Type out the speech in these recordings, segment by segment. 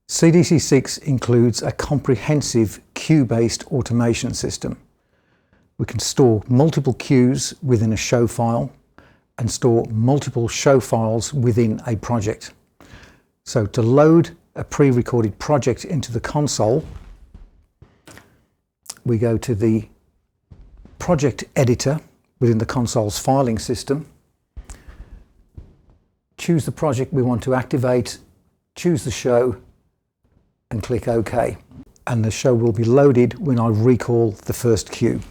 CDC 6 includes a comprehensive cue-based automation system. We can store multiple cues within a show file and store multiple show files within a project. So to load a pre-recorded project into the console, we go to the project editor within the console's filing system, choose the project we want to activate, choose the show, and click OK. And the show will be loaded when I recall the first cue.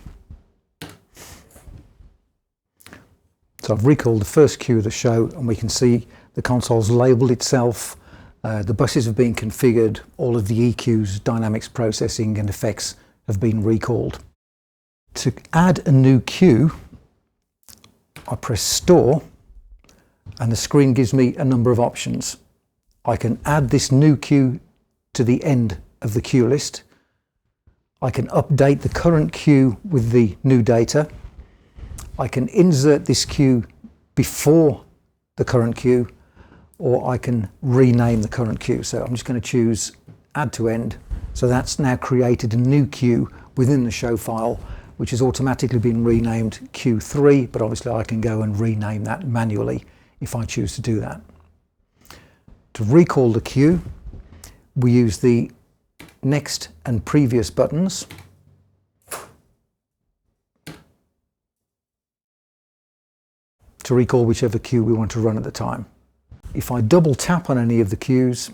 So I've recalled the first cue of the show, and we can see the console's labelled itself, the buses have been configured, all of the EQs, dynamics processing and effects have been recalled. To add a new cue, I press Store and the screen gives me a number of options. I can add this new cue to the end of the cue list. I can update the current cue with the new data. I can insert this cue before the current cue, or I can rename the current cue. So I'm just going to choose Add to End. So that's now created a new cue within the show file, which has automatically been renamed Q3, but obviously I can go and rename that manually if I choose to do that. To recall the cue, we use the Next and Previous buttons. To recall whichever cue we want to run at the time. If I double tap on any of the cues,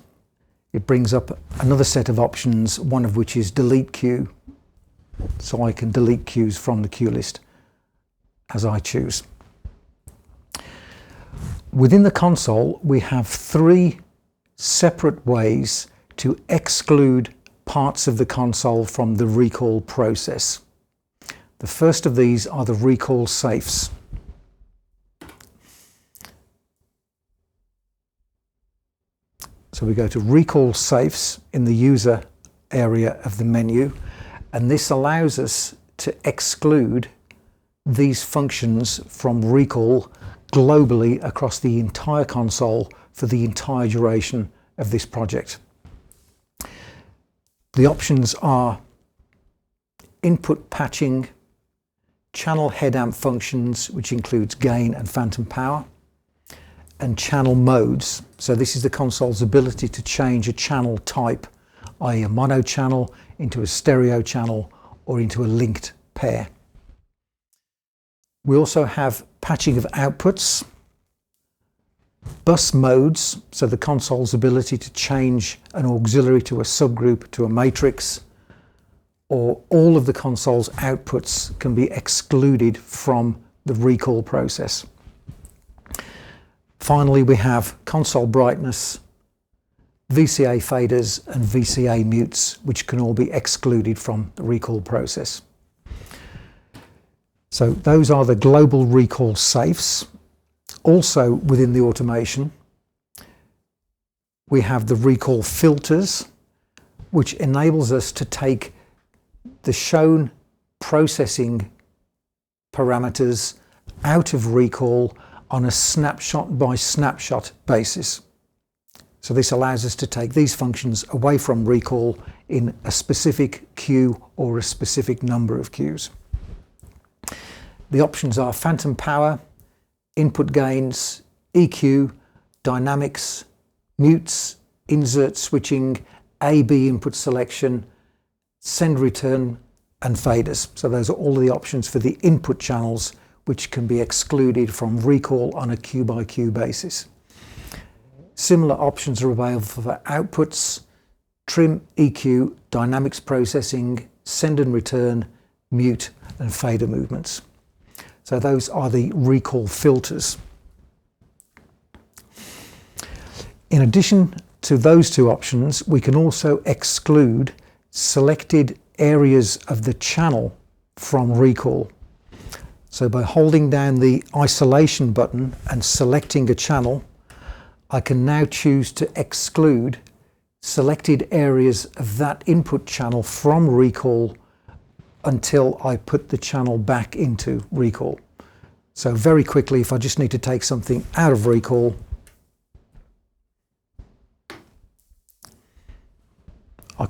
it brings up another set of options, one of which is Delete Cue. So I can delete cues from the cue list as I choose. Within the console, we have three separate ways to exclude parts of the console from the recall process. The first of these are the recall safes. So we go to Recall Safes in the user area of the menu, and this allows us to exclude these functions from recall globally across the entire console for the entire duration of this project. The options are input patching, channel head amp functions, which includes gain and phantom power, and channel modes. So this is the console's ability to change a channel type, i.e. a mono channel into a stereo channel or into a linked pair. We also have patching of outputs, bus modes, so the console's ability to change an auxiliary to a subgroup to a matrix, or all of the console's outputs can be excluded from the recall process. Finally, we have console brightness, VCA faders and VCA mutes, which can all be excluded from the recall process. So those are the global recall safes. Also within the automation, we have the recall filters, which enables us to take the shown processing parameters out of recall on a snapshot by snapshot basis. So this allows us to take these functions away from recall in a specific cue or a specific number of cues. The options are phantom power, input gains, EQ, dynamics, mutes, insert switching, A/B input selection, send return, and faders. So those are all of the options for the input channels which can be excluded from recall on a cue by cue basis. Similar options are available for outputs, trim, EQ, dynamics processing, send and return, mute, and fader movements. So those are the recall filters. In addition to those two options, we can also exclude selected areas of the channel from recall. So by holding down the isolation button and selecting a channel, I can now choose to exclude selected areas of that input channel from recall until I put the channel back into recall. So very quickly, if I just need to take something out of recall,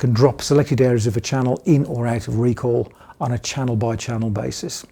can drop selected areas of a channel in or out of recall on a channel by channel basis.